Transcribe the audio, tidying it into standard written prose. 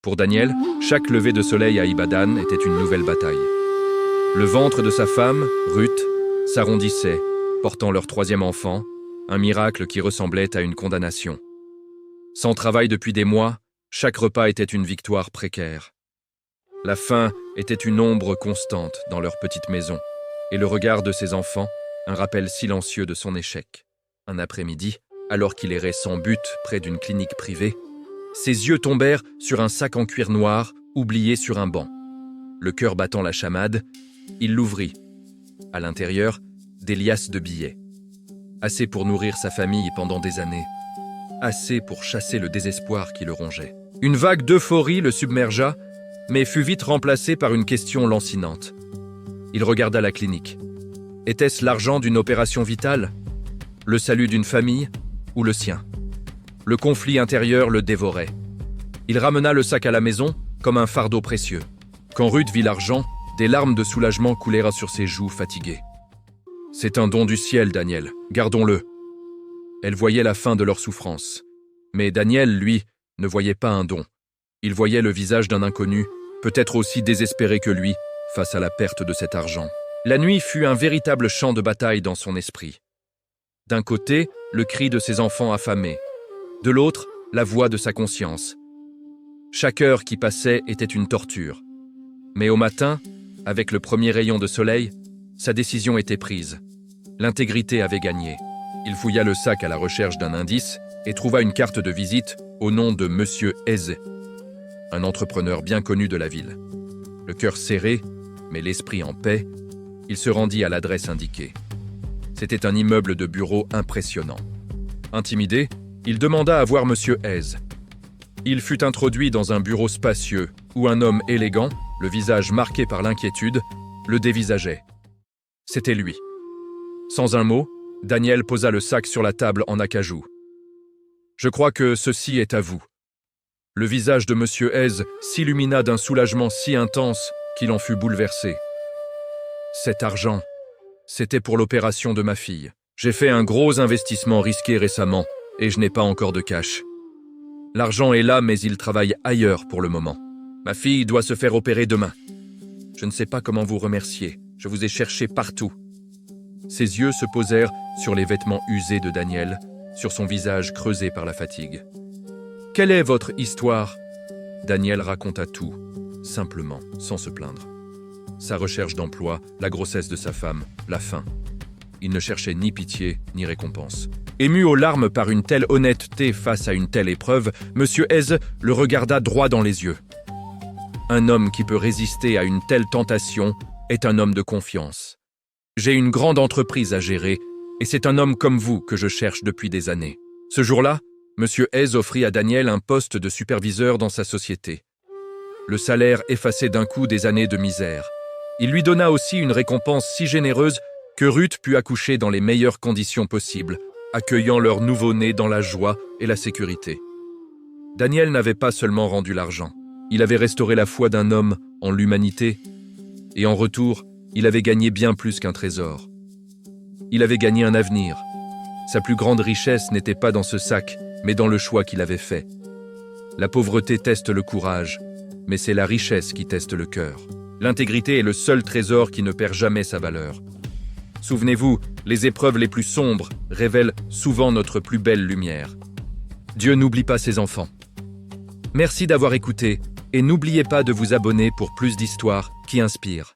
Pour Daniel, chaque lever de soleil à Ibadan était une nouvelle bataille. Le ventre de sa femme, Ruth, s'arrondissait, portant leur troisième enfant, un miracle qui ressemblait à une condamnation. Sans travail depuis des mois, chaque repas était une victoire précaire. La faim était une ombre constante dans leur petite maison, et le regard de ses enfants, un rappel silencieux de son échec. Un après-midi, alors qu'il errait sans but près d'une clinique privée, ses yeux tombèrent sur un sac en cuir noir, oublié sur un banc. Le cœur battant la chamade, il l'ouvrit. À l'intérieur, des liasses de billets. Assez pour nourrir sa famille pendant des années. Assez pour chasser le désespoir qui le rongeait. Une vague d'euphorie le submergea, mais fut vite remplacée par une question lancinante. Il regarda la clinique. Était-ce l'argent d'une opération vitale? Le salut d'une famille ou le sien? Le conflit intérieur le dévorait. Il ramena le sac à la maison comme un fardeau précieux. Quand Ruth vit l'argent, des larmes de soulagement coulèrent sur ses joues fatiguées. « C'est un don du ciel, Daniel, gardons-le. » Elle voyait la fin de leur souffrance. Mais Daniel, lui, ne voyait pas un don. Il voyait le visage d'un inconnu, peut-être aussi désespéré que lui, face à la perte de cet argent. La nuit fut un véritable champ de bataille dans son esprit. D'un côté, le cri de ses enfants affamés. De l'autre, la voix de sa conscience. Chaque heure qui passait était une torture. Mais au matin, avec le premier rayon de soleil, sa décision était prise. L'intégrité avait gagné. Il fouilla le sac à la recherche d'un indice et trouva une carte de visite au nom de Monsieur Eze, un entrepreneur bien connu de la ville. Le cœur serré, mais l'esprit en paix, il se rendit à l'adresse indiquée. C'était un immeuble de bureaux impressionnant. Intimidé, il demanda à voir Monsieur Eze. Il fut introduit dans un bureau spacieux où un homme élégant, le visage marqué par l'inquiétude, le dévisageait. C'était lui. Sans un mot, Daniel posa le sac sur la table en acajou. « Je crois que ceci est à vous. » Le visage de Monsieur Eze s'illumina d'un soulagement si intense qu'il en fut bouleversé. « Cet argent, c'était pour l'opération de ma fille. J'ai fait un gros investissement risqué récemment et je n'ai pas encore de cash. L'argent est là, mais il travaille ailleurs pour le moment. Ma fille doit se faire opérer demain. Je ne sais pas comment vous remercier. Je vous ai cherché partout. » Ses yeux se posèrent sur les vêtements usés de Daniel, sur son visage creusé par la fatigue. « Quelle est votre histoire ?» Daniel raconta tout, simplement, sans se plaindre. Sa recherche d'emploi, la grossesse de sa femme, la faim. Il ne cherchait ni pitié, ni récompense. Ému aux larmes par une telle honnêteté face à une telle épreuve, Monsieur Eze le regarda droit dans les yeux. Un homme qui peut résister à une telle tentation est un homme de confiance. J'ai une grande entreprise à gérer et c'est un homme comme vous que je cherche depuis des années. Ce jour-là, Monsieur Eze offrit à Daniel un poste de superviseur dans sa société. Le salaire effaçait d'un coup des années de misère. Il lui donna aussi une récompense si généreuse que Ruth put accoucher dans les meilleures conditions possibles, accueillant leur nouveau-né dans la joie et la sécurité. Daniel n'avait pas seulement rendu l'argent, il avait restauré la foi d'un homme en l'humanité, et en retour, il avait gagné bien plus qu'un trésor. Il avait gagné un avenir. Sa plus grande richesse n'était pas dans ce sac, mais dans le choix qu'il avait fait. La pauvreté teste le courage, mais c'est la richesse qui teste le cœur. L'intégrité est le seul trésor qui ne perd jamais sa valeur. Souvenez-vous, les épreuves les plus sombres révèlent souvent notre plus belle lumière. Dieu n'oublie pas ses enfants. Merci d'avoir écouté et n'oubliez pas de vous abonner pour plus d'histoires qui inspirent.